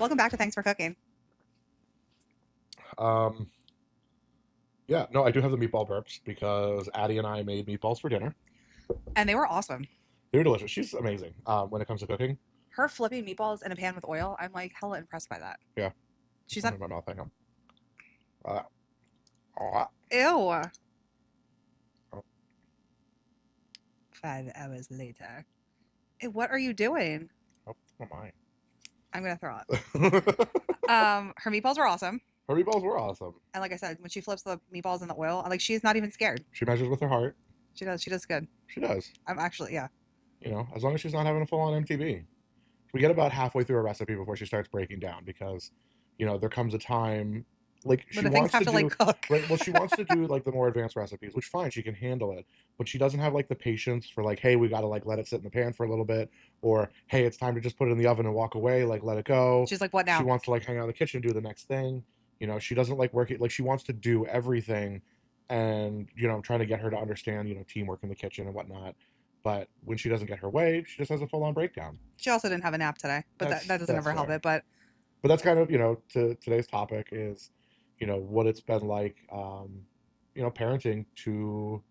Welcome back to Thanks for Cooking. Um, yeah, no, I do have the meatball burps because Addie and I made meatballs for dinner. And they were awesome. They were delicious. She's amazing when it comes to cooking. Her flipping meatballs in a pan with oil, I'm like hella impressed by that. Yeah, She's I'm not. in my mouth. Hang on. Uh, oh, Ew. oh, 5 hours later. Ew, what are you doing? oh, my I'm gonna throw up. mind. Her meatballs were awesome. Her meatballs were awesome. And like I said, when she flips the meatballs in the oil, I'm like, she's not even scared. She measures with her heart. She does. She does good. She does. I'm actually, yeah. You know, as long as she's not having a full-on MTV. We get about halfway through a recipe before she starts breaking down because, there comes a time like But she the things wants have to to do like cook. right. Well, she wants to do like the more advanced recipes, which fine, she can handle it, but she doesn't have like the patience for like, hey, we got to like let it sit in the pan for a little bit, or hey, it's time to just put it in the oven and walk away, like let it go. She's like, what She now? wants to like hang out in the kitchen, do the next thing. She doesn't like working, like she wants to do everything, and I'm trying to get her to understand, teamwork in the kitchen and whatnot. But when she doesn't get her way, she just has a full on breakdown. She also didn't have a nap today, but that doesn't That's ever help fair. it. But But that's kind of, to today's topic is, what it's been like, parenting two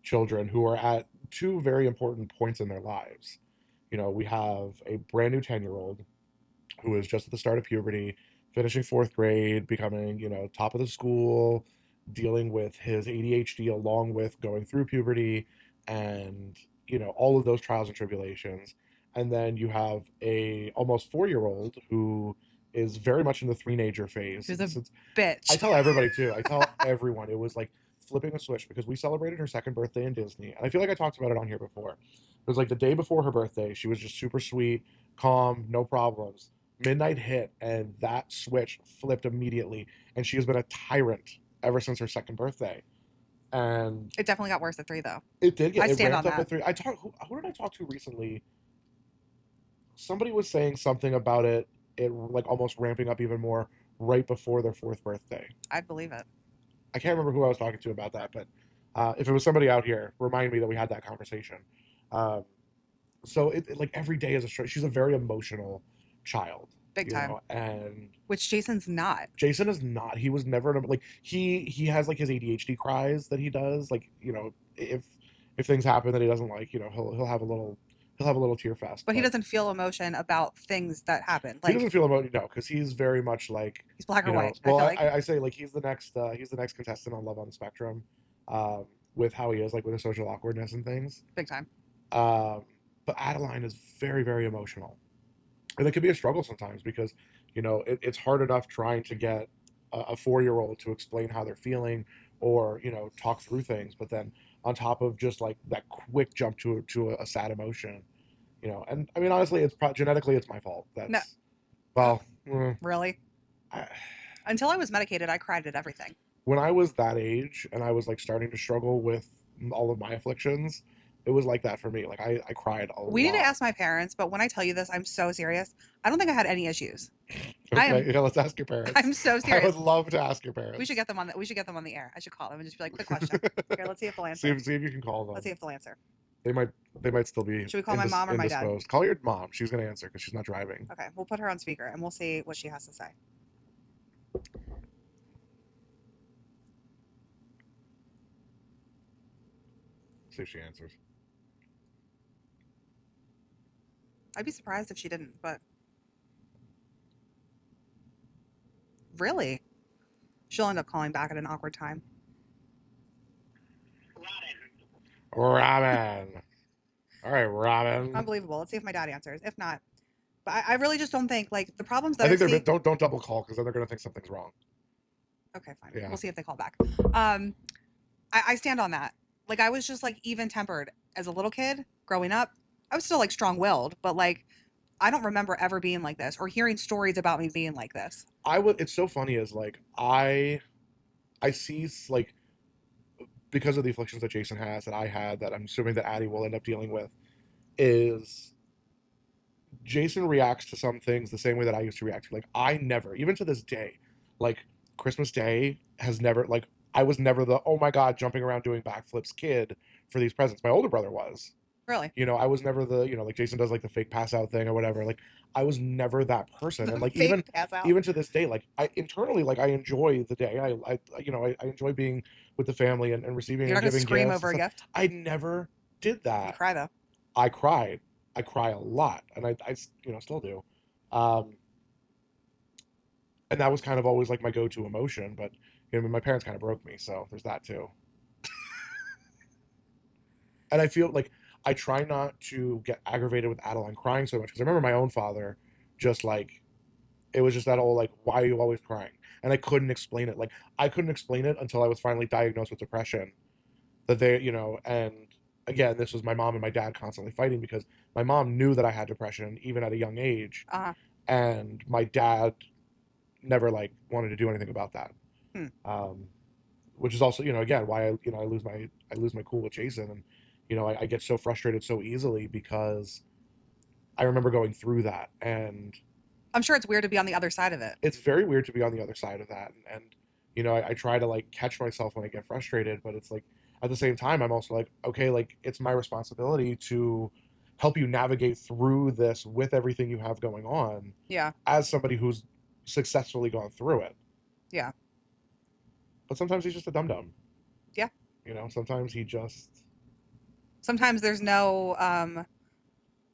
children who are at two very important points in their lives. We have a brand new 10-year-old who is just at the start of puberty, finishing fourth grade, becoming, top of the school, dealing with his ADHD along with going through puberty and, all of those trials and tribulations. And then you have a almost 4-year-old who is very much in the three-nager phase. she's a Since I bitch. tell everybody too, I tell everyone it was like flipping a switch because we celebrated her second birthday in Disney. And I feel like I talked about it on here before. It was like the day before her birthday. She was just super sweet, calm, no problems. Midnight hit, and that switch flipped immediately. And she has been a tyrant ever since her second birthday. And It definitely got worse at 3, though. it did I get it stand ramped on up that. at 3. Who did I talk to recently? Somebody was saying something about it like almost ramping up even more right before their fourth birthday. I'd believe it. I can't remember who I was talking to about that, but if it was somebody out here, remind me that we had that conversation. Um, so like every day is a struggle. She's a very emotional child, Big time. and Which Jason's not. Jason is not. He was never like he has like his ADHD cries that he does. Like if things happen that he doesn't like, he'll have a little tear fest. But he But doesn't feel emotion about things that happen. he Like, doesn't feel emotional, no, because he's very much like, he's black or white, I well, feel like. I say like he's the next contestant on Love on the Spectrum, um, with how he is like with his social awkwardness and things. Big time. Um, but Adeline is very, very emotional, and it can be a struggle sometimes because it's hard enough trying to get a 4-year-old to explain how they're feeling or talk through things, but then on top of just like that quick jump to a sad emotion, and I mean honestly, genetically it's my fault. No, That's well, mm, really. I, Until I was medicated, I cried at everything. when I was that age and I was like starting to struggle with all of my afflictions, it was like that for me. Like I cried a We need to lot. ask my parents, but when I tell you this, I'm so serious. I don't think I had any issues. I Okay, am. yeah, let's ask your parents. I'm so I would serious. love to ask your We should parents. get them on the. We should get them on the air. I should call them and just be like, quick question. Here, let's see if they'll see answer. if see if you can call Let's see them. if they'll answer. They might they might still be Should we call my mom or my dad? indisposed. Call your mom. She's gonna answer because she's not driving. Okay, we'll put her on speaker and we'll see what she has to say. See if she answers. I'd be surprised if she didn't, but really, she'll end up calling back at an awkward time. Robin. All right, Robin. Unbelievable. Let's see if my dad answers. If not, but I really just don't think like the problems I that think I've they're seen. don't double call because then they're gonna think something's wrong. Okay, fine. Yeah. We'll see if they call back. Um, I stand on that. Like I was just like even tempered as a little kid growing up. I was still like strong willed, but like I don't remember ever being like this or hearing stories about me being like this. I would. It's so funny is like I see like because of the afflictions that Jason has that I had that I'm assuming that Addie will end up dealing with is Jason reacts to some things the same way that I used to react to. Like I never, even to this day, like Christmas Day has never I was never the oh my god jumping around doing backflips kid for these presents. My older brother was. Really? You know, I was never the, you know, like Jason does like the fake pass out thing or whatever. Like I was never that person. And The like fake pass out. even to this day, like I internally like I enjoy the day. I you know, I enjoy being with the family and receiving You're and not gonna giving scream gifts and over a stuff. gift. I never did You that. cry though. I cried. I cry a lot, and I you know still do. Um, and that was kind of always like my go-to emotion. But you know, my parents kind of broke me, so there's that too. And I feel like I try not to get aggravated with Adeline crying so much because I remember my own father just like it was just that whole like why are you always crying? And I couldn't explain it. Like I couldn't explain it until I was finally diagnosed with depression. That they, you know, and again, this was my mom and my dad constantly fighting because my mom knew that I had depression even at a young age, Uh-huh. and my dad never like wanted to do anything about that. Hmm. Um, which is also, you know, again why I, you know, I lose my cool with Jason, and you know, I get so frustrated so easily because I remember going through that, and I'm sure it's weird to be on the other side of it. it's very weird to be on the other side of that. And you know, I try to like catch myself when I get frustrated, but it's like at the same time I'm also like, okay, like it's my responsibility to help you navigate through this with everything you have going on Yeah. as somebody who's successfully gone through it. Yeah. But sometimes he's just a dum dum. Yeah. You know, sometimes he just Sometimes there's no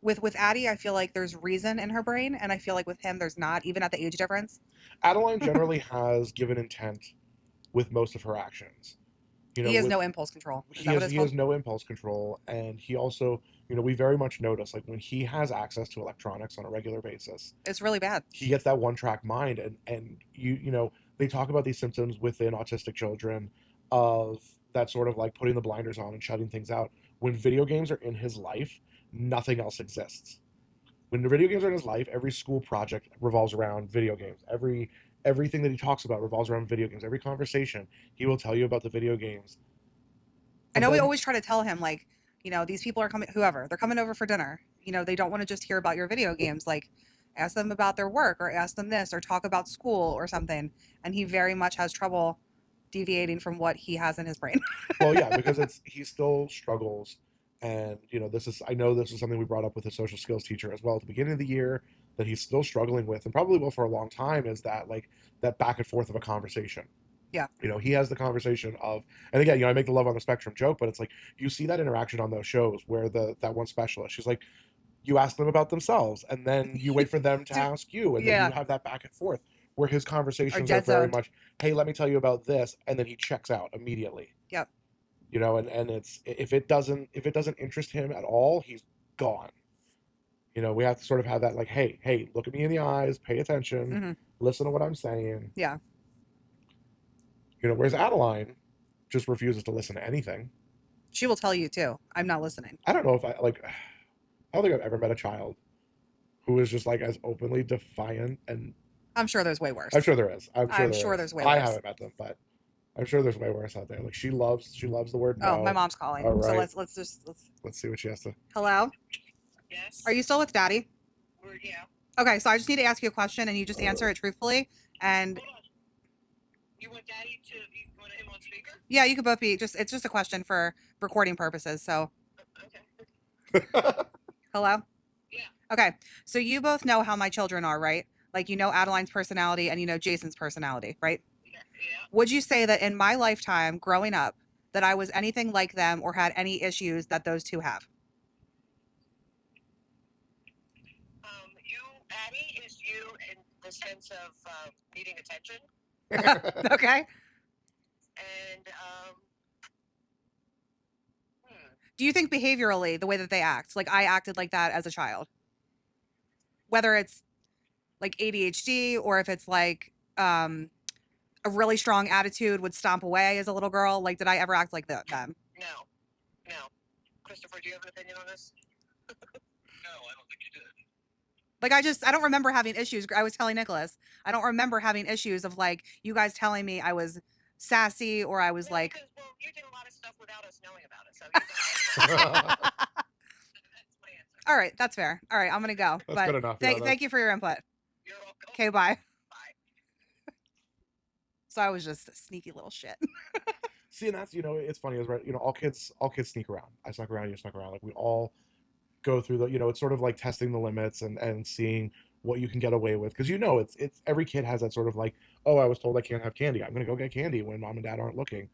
with Addie, I feel like there's reason in her brain, and I feel like with him there's not, even at the age difference. Adeline generally has given intent with most of her actions. You know, He has with no impulse control. Is that what it's he called? has no impulse control, and he also, you know, we very much notice like when he has access to electronics on a regular basis, It's really bad. he gets that one track mind, and you know, they talk about these symptoms within autistic children of that sort of like putting the blinders on and shutting things out. When video games are in his life, nothing else exists. When the video games are in his life, every school project revolves around video games. Everything that he talks about revolves around video games. Every conversation he will tell you about the video games. I But know we then always try to tell him, like, these people are coming, whoever, they're coming over for dinner. They don't want to just hear about your video games. Like, ask them about their work or ask them this or talk about school or something. And he very much has trouble deviating from what he has in his brain. well, yeah, because it's he still struggles, and you know this is I know this is something we brought up with his social skills teacher as well at the beginning of the year that he's still struggling with, and probably will for a long time. Is that like that back and forth of a conversation? Yeah. You know, he has the conversation of, and again, you know, I make the love on the spectrum joke, but it's like you see that interaction on those shows where the that one specialist, she's like, you ask them about themselves, and then you wait for them to Dude, ask you, and then you yeah. have that back and forth where his Or conversations are dead very zoned. much, hey, let me tell you about this, and then he checks out immediately. Yep. You know, and it's if it doesn't interest him at all, he's gone. You know, we have to sort of have that like, hey, look at me in the eyes, pay attention, Hmm. listen to what I'm saying. Yeah. You know, whereas Adeline just refuses to listen to anything. She will tell you too. I'm not listening. I don't know if I like. I don't think I've ever met a child who is just like as openly defiant, and I'm sure there's way I'm worse. sure there is. I'm sure I'm there sure is. there's way I worse. haven't met them, but I'm sure there's way worse out there. Like she loves the word Oh, my no. mom's calling. All So right, let's. let's see what she has to. Hello? Yes. Are you still with Daddy? Yeah. Okay, so I just need to ask you a question and you just answer it truthfully. And Hold on. You want Daddy to? You want him on speaker? yeah, you could both be it's just a question for recording purposes. So, Okay. hello? Yeah. Okay. So you both know how my children are, right? Like you know Adeline's personality and you know Jason's personality, right? Yeah. Yeah. Would you say that in my lifetime growing up that I was anything like them or had any issues that those two have? You, Addie, is you in the sense of needing attention, Okay. and Do you think behaviorally the way that they act, like I acted like that as a child? Whether it's like ADHD or if it's like a really strong attitude would stomp away as a little girl, like did I ever act like them? no, no. Christopher, do you have an opinion on this? No, I don't think you did. Like I don't remember having issues. I was telling Nicholas, I don't remember having issues of like you guys telling me I was sassy or I was Well, like because, you did a lot of stuff without us knowing about it, so that's my answer. All right, that's fair. All right, I'm gonna go. That's But good enough. Yeah, thank you for your input. You're welcome. Okay, bye. Bye. So I was just a sneaky little shit. see, and that's, you know, it's funny, is right. You know, all kids sneak around. I snuck around, you snuck around. Like we all go through the, it's sort of like testing the limits and seeing what you can get away with, because it's every kid has that sort of like, oh, I was told I can't have candy, I'm gonna go get candy when mom and dad aren't looking.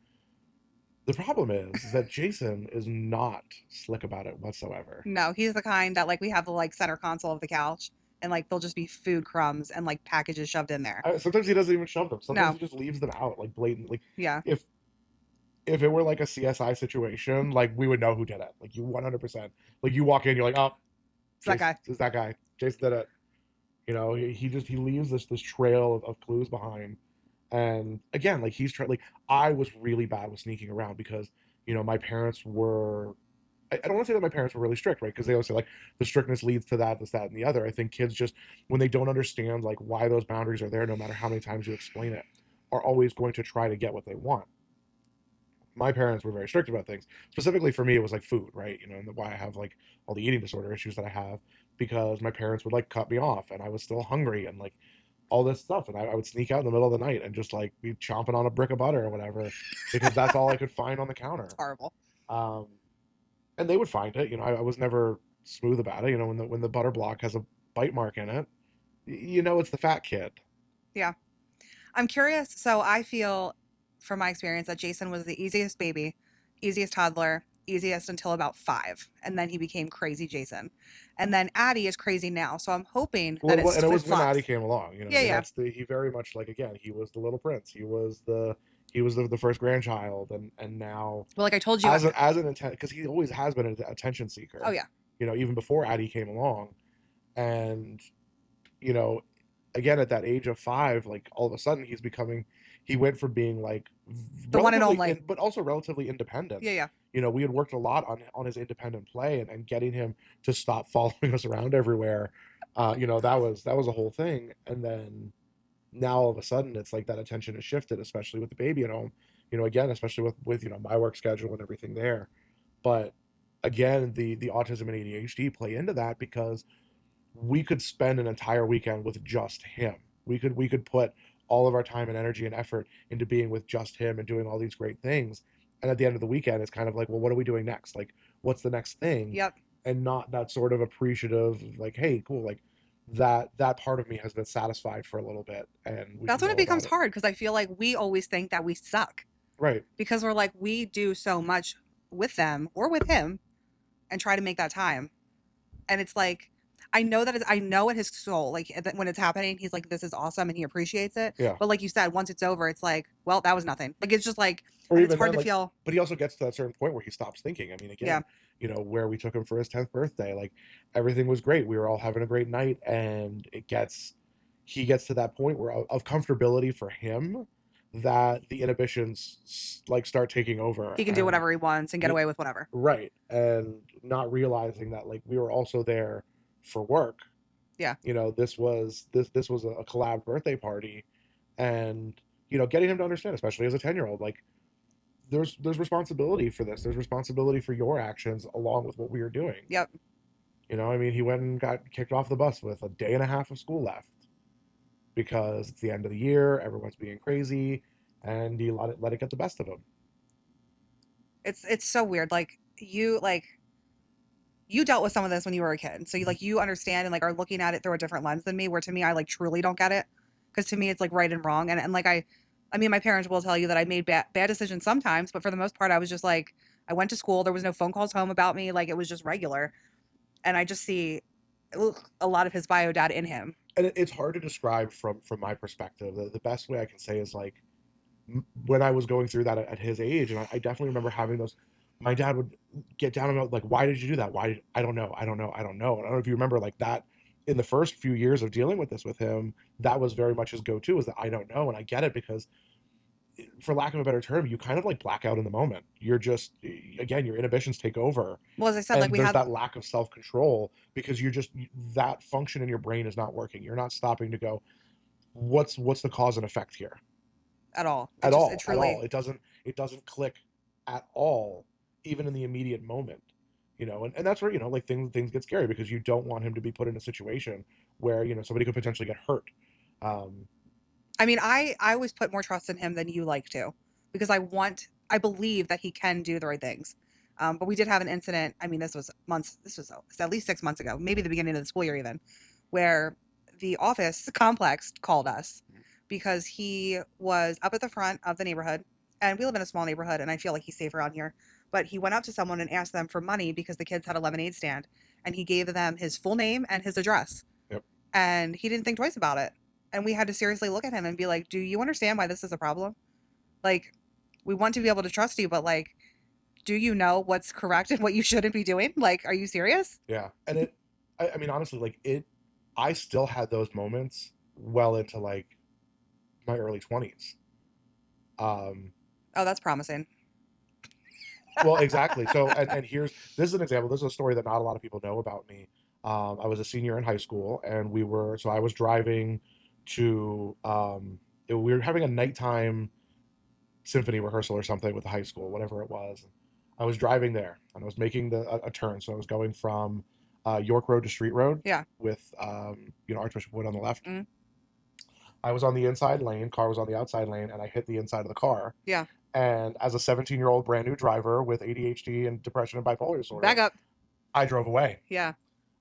The problem is that Jason is not slick about it whatsoever. No, he's the kind that like we have the like center console of the couch and like there'll just be food crumbs and like packages shoved in there. Sometimes he doesn't even shove them. Sometimes No. he just leaves them out, like blatantly. Yeah. If if it were like a CSI situation, like we would know who did it. Like you 100%. Like you walk in, you're like, oh, It's that Jason guy. is that guy. Jason did it. He leaves this trail of clues behind. And again, like he's trying. Like I was really bad with sneaking around because my parents were. I don't want to say that my parents were really strict, right? Because they always say like the strictness leads to that, this, that, and the other. I think kids just when they don't understand like why those boundaries are there, no matter how many times you explain it, are always going to try to get what they want. My parents were very strict about things. Specifically for me, it was like food, right? And why I have like all the eating disorder issues that I have, because my parents would like cut me off and I was still hungry and like all this stuff. And I would sneak out in the middle of the night and just like be chomping on a brick of butter or whatever, because that's all I could find on the It's counter. horrible. Um, and they would find it. I was never smooth about it. When the butter block has a bite mark in it, it's the fat kid. Yeah. I'm curious. So I feel from my experience that Jason was the easiest baby, easiest toddler, easiest until about 5. And then he became crazy Jason. And then Addie is crazy now. So I'm hoping that Well, and it flip was when Addie flops. came along. Yeah, I mean, yeah. he very much like, again, he was the little prince. He was the first grandchild, and now Well, like I told you. as an intent, because he always has been an attention Oh, seeker. yeah. Even before Addie came along, and you know, again at that age of 5, like all of a sudden he went from being like The one and relatively only. but also relatively independent. Yeah, yeah. We had worked a lot on his independent play, and getting him to stop following us around everywhere. That was a whole thing. And then now all of a sudden it's like that attention has shifted, especially with the baby at home. Again, especially with my work schedule and everything there. But again, the autism and ADHD play into that, because we could spend an entire weekend with just him. We could put all of our time and energy and effort into being with just him and doing all these great things. And at the end of the weekend, it's kind of like, well, what are we doing next? Like, what's the next thing? Yep. And not that sort of appreciative, like, hey, cool, like that part of me has been satisfied for a little bit, and we That's can when it go about becomes it. hard because I feel like we always think that we suck Right. because we're like, we do so much with them or with him and try to make that time. And it's like, I know in his soul, like when it's happening, he's like, this is awesome and he appreciates it. Yeah. But like you said, once it's over, it's like, well, that was nothing. Like, it's just like, Or and it's even hard then, to like, feel. but he also gets to that certain point where he stops thinking. I mean, Yeah. again, where we took him for his 10th birthday, like everything was great. We were all having a great night, and he gets to that point where of comfortability for him, that the inhibitions like start taking over. He can do And whatever he wants and get away with whatever. right, and not realizing that like we were also there for work. Yeah. This was a collab birthday party, and getting him to understand, especially as a 10-year-old, like there's responsibility for this. There's responsibility for your actions along with what we are doing. Yep. I mean, he went and got kicked off the bus with a day and a half of school left, because it's the end of the year, everyone's being crazy, and he let it get the best of him. It's so weird. You dealt with some of this when you were a kid. So you understand and like are looking at it through a different lens than me, where to me I like truly don't get it. Because to me it's like right and wrong. And like I mean my parents will tell you that I made bad decisions sometimes, but for the most part I was just like I went to school, there was no phone calls home about me, like it was just regular. And I just see a lot of his bio data in him. And it's hard to describe from my perspective. The best way I can say is like when I was going through that at his age, and I definitely remember having those. My dad would get down about like, why did you do that? Why? I don't know. I don't know. I don't know. And I don't know if you remember like that in the first few years of dealing with this with him. That was very much his go-to, was that I don't know. And I get it, because for lack of a better term, you kind of like black out in the moment. You're just, again, your inhibitions take over, Well, as I said, like and we there's had that lack of self-control, because that function in your brain is not working. You're not stopping to go, what's the cause and effect here? at all. At It all, at truly all. It doesn't click at all, even in the immediate moment. And that's where like things get scary, because you don't want him to be put in a situation where somebody could potentially get hurt. um I mean, I always put more trust in him than you like to because I believe that he can do the right things. But we did have an incident. I mean, this was at least 6 months ago, maybe the beginning of the school year even, where the office complex called us because he was up at the front of the neighborhood. And we live in a small neighborhood, and I feel like he's safe around here. But he went up to someone and asked them for money because the kids had a lemonade stand, and he gave them his full name and his address. Yep. And he didn't think twice about it. And we had to seriously look at him and be like, "Do you understand why this is a problem? Like, we want to be able to trust you, but like, do you know what's correct and what you shouldn't be doing? Like, are you serious?" Yeah. And I mean, honestly, like I still had those moments well into like my early 20s. Um, Oh, that's promising. well, exactly. So, and this is an example. This is a story that not a lot of people know about me. I was a senior in high school, and so I was driving to, we were having a nighttime symphony rehearsal or something with the high school, whatever it was. I was driving there, and I was making a turn. So I was going from York Road to Street Road Yeah. with, Archbishop Wood on the left. Mm. I was on the inside lane, car was on the outside lane, and I hit the inside of the car. Yeah. And as a 17-year-old brand new driver with ADHD and depression and bipolar disorder, Back up. I drove away. Yeah.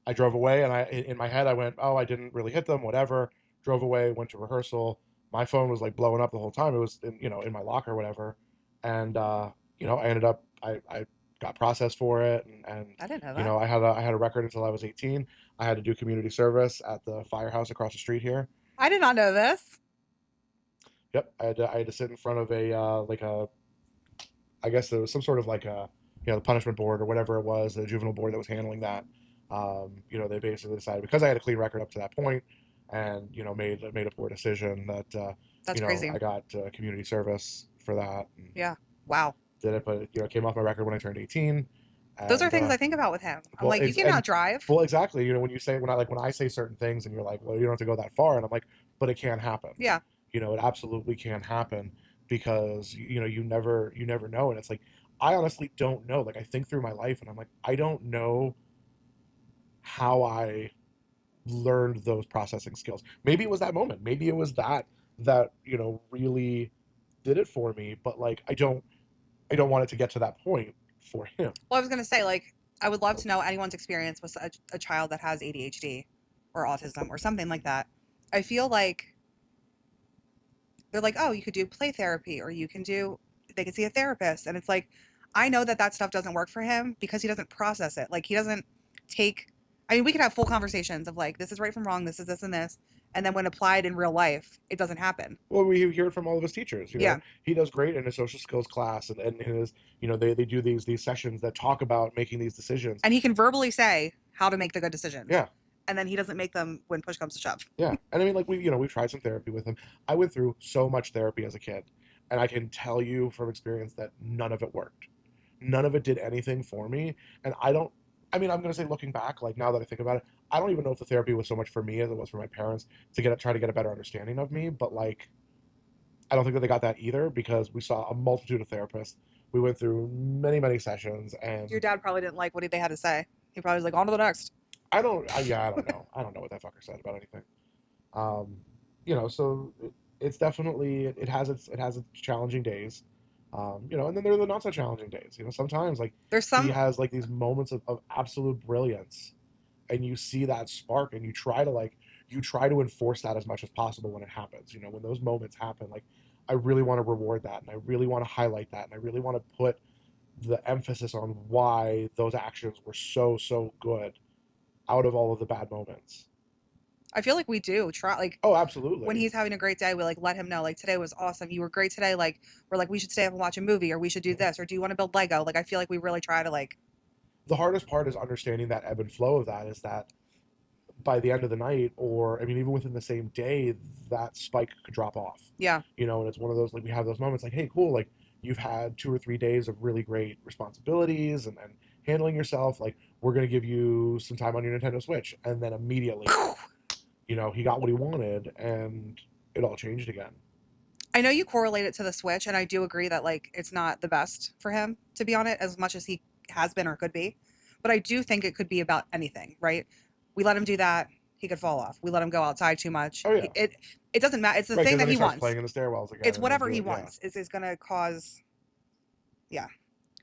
I drove away, and in my head I went, "Oh, I didn't really hit them, whatever." Drove away, went to rehearsal. My phone was like blowing up the whole time. It was in my locker or whatever, and I ended up I got processed for it, and I didn't know that. I had a record until I was 18. I had to do community service at the firehouse across the street here. I did not know this. Yep, I had to sit in front of I guess there was some sort of like a the punishment board or whatever it was, the juvenile board that was handling that. They basically decided because I had a clean record up to that point, and made a poor decision that That's crazy. I got community service for that. And Yeah. Wow. did it, but it came off my record when I turned 18. Those are And things I think about with him. I'm well, like, you cannot drive. well, exactly. When I say certain things, and you're like, well, you don't have to go that far, and I'm like, but it can happen. Yeah. It absolutely can happen because you never know, and it's like I honestly don't know. Like I think through my life, and I'm like, I don't know how I learned those processing skills. Maybe it was that moment. Maybe it was that really did it for me. But like I don't want it to get to that point for him. Well, I was gonna say, like, I would love to know anyone's experience with a child that has ADHD or autism or something like that. I feel like they're like, oh, you could do play therapy or they could see a therapist. And it's like, I know that stuff doesn't work for him because he doesn't process it. Like, he doesn't I mean, we could have full conversations of like, this is right from wrong, this is this and this. And then when applied in real life, it doesn't happen. Well, we hear it from all of his teachers. Yeah. He does great in his social skills class, and his, they do these sessions that talk about making these decisions. And he can verbally say how to make the good decisions. Yeah. And then he doesn't make them when push comes to shove. Yeah. And I mean, like we've tried some therapy with him. I went through so much therapy as a kid, and I can tell you from experience that none of it worked. None of it did anything for me, and I'm going to say, looking back, like now that I think about it, I don't even know if the therapy was so much for me as it was for my parents to try to get a better understanding of me. But like, I don't think that they got that either because we saw a multitude of therapists. We went through many, many sessions, and your dad probably didn't like what they had to say. He probably was like, on to the next. I don't know. I don't know what that fucker said about anything. So it's definitely it has its challenging days. And then there are the not so challenging days. Sometimes like he has like these moments of absolute brilliance, and you see that spark, and you try to enforce that as much as possible when it happens. When those moments happen, like I really want to reward that, and I really want to highlight that, and I really want to put the emphasis on why those actions were so good out of all of the bad moments. I feel like we do try, like, oh, absolutely. When he's having a great day, we like let him know, like, today was awesome. You were great today. Like, we're like, we should stay up and watch a movie, or we should do this, or do you want to build Lego? Like, I feel like we really try to like. The hardest part is understanding that ebb and flow of that. Is that by the end of the night, or I mean, even within the same day, that spike could drop off. Yeah. And it's one of those, like, we have those moments like, hey, cool, like you've had 2 or 3 days of really great responsibilities and handling yourself. Like, we're gonna give you some time on your Nintendo Switch, and then immediately. He got what he wanted, and it all changed again. I know you correlate it to the Switch, and I do agree that like it's not the best for him to be on it as much as he has been or could be. But I do think it could be about anything, right? We let him do that, he could fall off. We let him go outside too much. Oh yeah. It doesn't matter. It's the thing that he wants. Playing in the stairwells again. It's whatever he wants. Is going to cause. Yeah.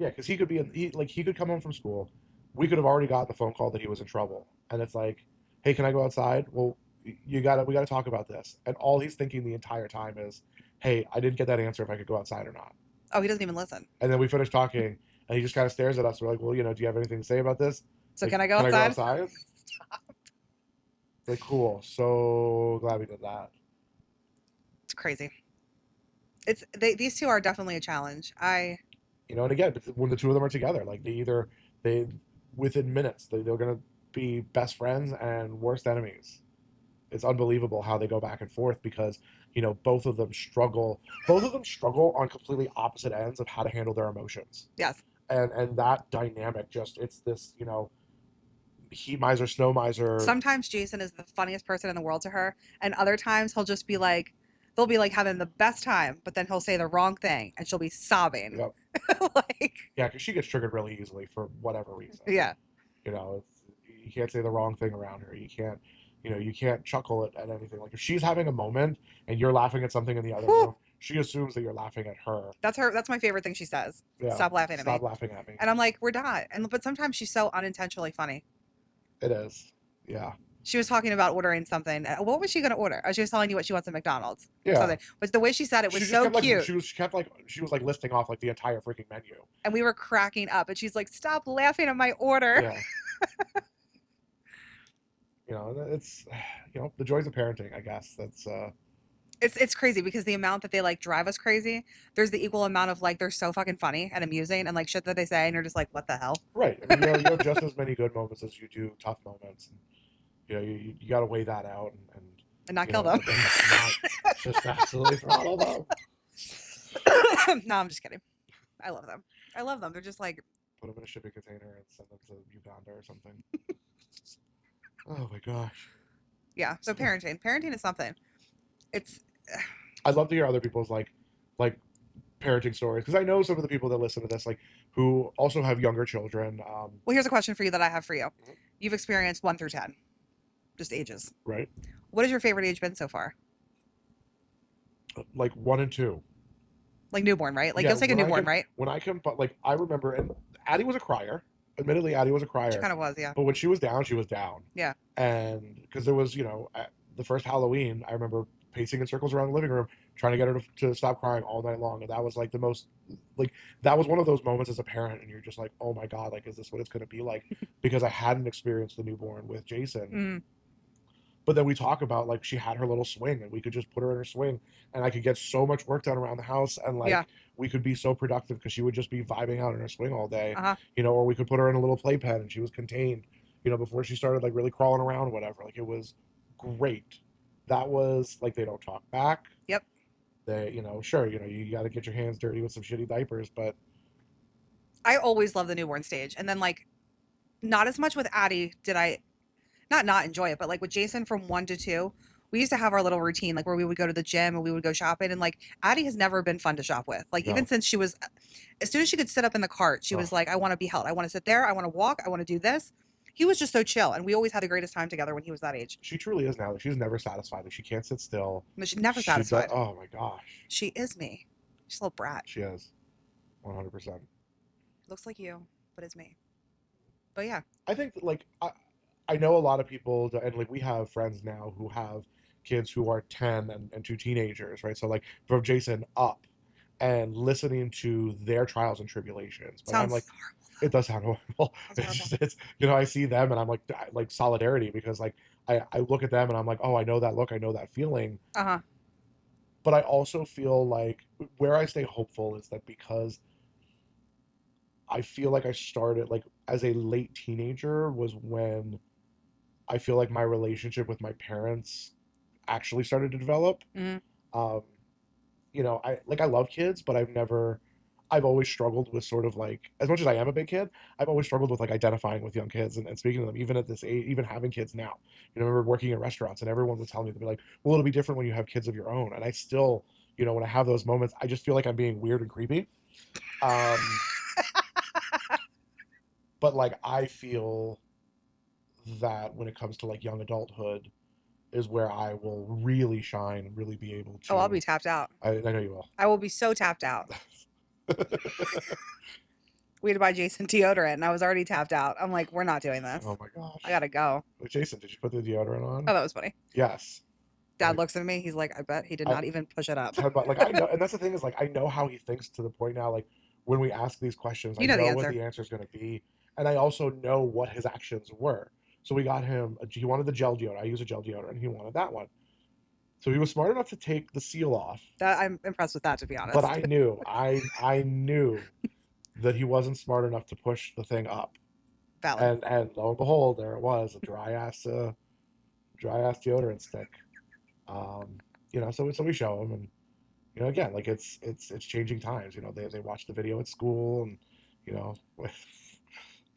Yeah, because he could be he could come home from school. We could have already got the phone call that he was in trouble, and it's like, hey, can I go outside? Well, we gotta talk about this. And all he's thinking the entire time is, hey, I didn't get that answer if I could go outside or not. Oh, he doesn't even listen. And then we finish talking, and he just kind of stares at us. We're like, well, do you have anything to say about this? So Like, can I go can I go outside? outside? It's like, cool. So glad we did that. It's crazy. These two are definitely a challenge. And again, when the two of them are together, like they within minutes they're gonna be best friends and worst enemies. It's unbelievable how they go back and forth because both of them struggle. Both of them struggle on completely opposite ends of how to handle their emotions, Yes. and that dynamic just it's this heat miser, snow miser. Sometimes Jason is the funniest person in the world to her, and other times he'll just be like, they'll be like having the best time, but then he'll say the wrong thing, and she'll be sobbing. Yep. Like, Yeah, because she gets triggered really easily for whatever reason. yeah. You can't say the wrong thing around her. You can't chuckle at anything. Like if she's having a moment and you're laughing at something in the other Whew. room, she assumes that you're laughing at her. That's my favorite thing she says. Yeah. Stop laughing at me. Stop laughing at me. And I'm like, we're not. But sometimes she's so unintentionally funny. It is. Yeah. She was talking about ordering something. What was she going to order? Oh, she was telling you what she wants at McDonald's or Yeah. something. But the way she said it was She just so kept like cute. she was like listing off like the entire freaking menu. And we were cracking up. And she's like, stop laughing at my order. Yeah. It's the joys of parenting, I guess. That's It's crazy because the amount that they like drive us crazy, there's the equal amount of like they're so fucking funny and amusing and like shit that they say and you're just like, what the hell? right. I mean, you have just as many good moments as you do tough moments. And, you got to weigh that out And not kill them. not just absolutely throttle them. No, I'm just kidding. I love them. I love them. They're just like, Put them in a shipping container and send them to Uganda or something. Oh my gosh. yeah. So parenting is something. It's I'd love to hear other people's like parenting stories because I know some of the people that listen to this who also have younger children. well, here's a question for you that I have for you. Mhm. You've experienced 1 through 10, just ages. Right. What has your favorite age been so far? Like 1 and 2. Like newborn, right? Like Yeah, you'll take a newborn, right? When but like I remember, and Addie was a crier. Admittedly, Addie was a crier. She kind of was, yeah. But when she was down, she was down. Yeah. And because there was, at the first Halloween, I remember pacing in circles around the living room trying to get her to stop crying all night long. And that was like that was one of those moments as a parent. And you're just like, oh my God, like, is this what it's going to be like? Because I hadn't experienced the newborn with Jason. Mm. But then we talk about like she had her little swing and we could just put her in her swing and I could get so much work done around the house and like Yeah. we could be so productive because she would just be vibing out in her swing all day, Uh-huh. or we could put her in a little playpen and she was contained, before she started like really crawling around or whatever. Like it was great. That was like they don't talk back. Yep. They, sure, you got to get your hands dirty with some shitty diapers, but I always love the newborn stage. And then like not as much with Addie did I not enjoy it, but like with Jason from 1 to 2, we used to have our little routine, like where we would go to the gym and we would go shopping. And like Addie has never been fun to shop with. Like even No. since she was, as soon as she could sit up in the cart, she was like, I want to be held. I want to sit there. I want to walk. I want to do this. He was just so chill. And we always had the greatest time together when he was that age. she truly is now. Like, she's never satisfied. Like she can't sit still. But she's never She satisfied. oh my gosh. She is me. She's a little brat. She is. 100%. Looks like you, but it's me. But yeah. I think that, like I know a lot of people, and like we have friends now who have kids who are 10 and 2 teenagers, right? So like from Jason up, and listening to their trials and tribulations. But I'm Sounds like, horrible. it does sound horrible. Sounds It's I see them and I'm like solidarity because like I look at them and I'm like, oh, I know that look, I know that feeling. Uh-huh. But I also feel like where I stay hopeful is that because I feel like I started like as a late teenager was when I feel like my relationship with my parents actually started to develop. Mhm. Um, I love kids, but I've always struggled with sort of like, as much as I am a big kid, I've always struggled with like identifying with young kids and speaking to them, even at this age, even having kids now. I remember working in restaurants and everyone would tell me, they'd be like, well, it'll be different when you have kids of your own. And I still, when I have those moments, I just feel like I'm being weird and creepy. Um, but like, I feel that when it comes to like young adulthood is where I will really shine and really be able to. Oh, I'll be tapped out. I know you will. I will be so tapped out. me to buy Jason deodorant, and I was already tapped out. I'm like, we're not doing this. Oh my gosh. I gotta go. Like, Jason, did you put the deodorant on? Oh, that was funny. Yes. Dad Like, looks at me. He's like, I bet he did I, not even push it up. 10 bucks. Like, I know, and that's the thing is, like, I know how he thinks to the point now. Like, when we ask these questions, I You know the know what answer. the answer is going to be, and I also know what his actions were. So we got him. He wanted the gel deodorant. I use a gel deodorant, and he wanted that one. So he was smart enough to take the seal off. I'm impressed with that, to be But honest. I knew that he wasn't smart enough to push the thing up. Valid. And lo and behold, there it was, a dry ass deodorant stick. So we show him, and again, like it's changing times. They watch the video at school, and you know,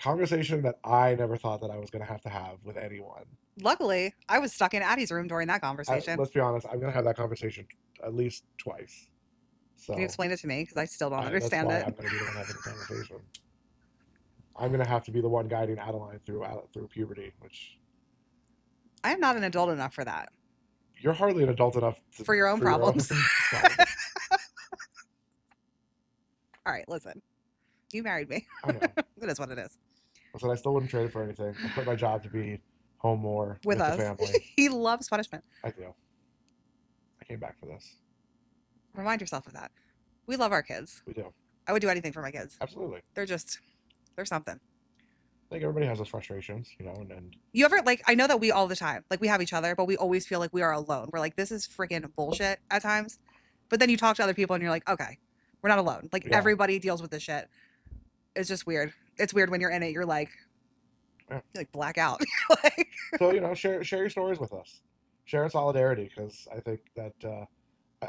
conversation that I never thought that I was gonna have to have with anyone. Luckily, I was stuck in Addie's room during that conversation. Let's be honest, I'm gonna have that conversation at least twice. Can you So explain it to me? Because I still don't that's understand why it. I'm gonna be the one having the conversation. I'm gonna have to be the one guiding Adeline through puberty, which I am not an adult enough for that. you're hardly an adult enough For your own problems. problems. All right, listen. You married me. I know. It is what it is. Listen, I still wouldn't trade it for anything. I quit my job to be home more With the us. family. He loves punishment. I do. I came back for this. Remind yourself of that. We love our kids. We do. I would do anything for my kids. Absolutely. They're something. I think everybody has those frustrations, and You ever, like, I know that we all the time, like, we have each other, but we always feel like we are alone. We're like, this is freaking bullshit at times. But then you talk to other people and you're like, okay, we're not alone. Like, Yeah. everybody deals with this shit. It's just weird. It's weird when you're in it. You're like, Yeah. you like black out. Like, so share your stories with us. Share in solidarity, because I think that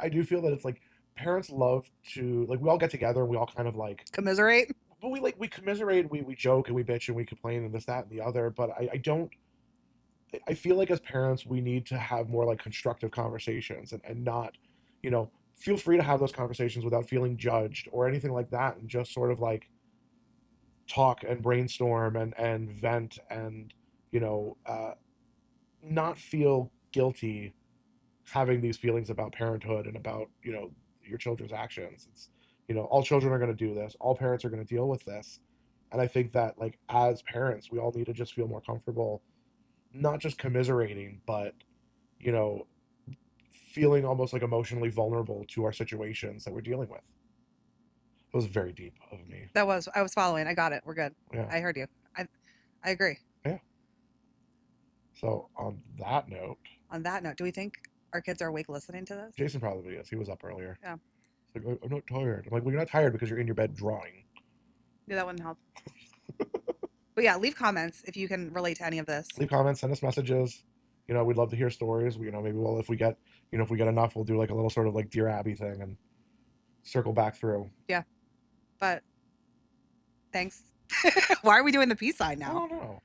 I do feel that it's like parents love to, like, we all get together and we all kind of like, commiserate. but we commiserate, we joke and we bitch and we complain and this, that, and the other. But I feel like as parents we need to have more like constructive conversations, and not, feel free to have those conversations without feeling judged or anything like that, and just sort of like talk and brainstorm and vent, and not feel guilty having these feelings about parenthood and about your children's actions. It's all children are going to do this, all parents are going to deal with this, and I think that, like, as parents we all need to just feel more comfortable, not just commiserating, but you know feeling almost like emotionally vulnerable to our situations that we're dealing with. It was very deep of me. I was following. I got it. We're good. Yeah. I heard you. I agree. Yeah. So on that note, Do we think our kids are awake listening to this? Jason probably is. He was up earlier. Yeah. He's like, I'm not tired. I'm like, well, you're not tired because you're in your bed drawing. Yeah, that wouldn't help. But yeah, leave comments if you can relate to any of this. Leave comments, send us messages. We'd love to hear stories. Maybe if we get enough, we'll do like a little sort of like Dear Abby thing and circle back through. Yeah. But thanks. Why are we doing the peace sign I now? don't know.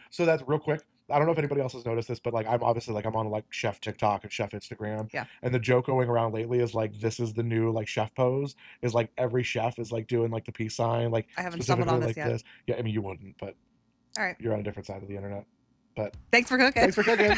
So that's real quick. I don't know if anybody else has noticed this, but like I'm obviously like I'm on like chef TikTok and chef Instagram. Yeah. And the joke going around lately is like this is the new like chef pose, is like every chef is like doing like the peace sign, like I haven't stumbled on specifically this like yet. this. Yeah, I mean you wouldn't, but All right. you're on a different side of the internet. But Thanks for cooking. thanks for cooking.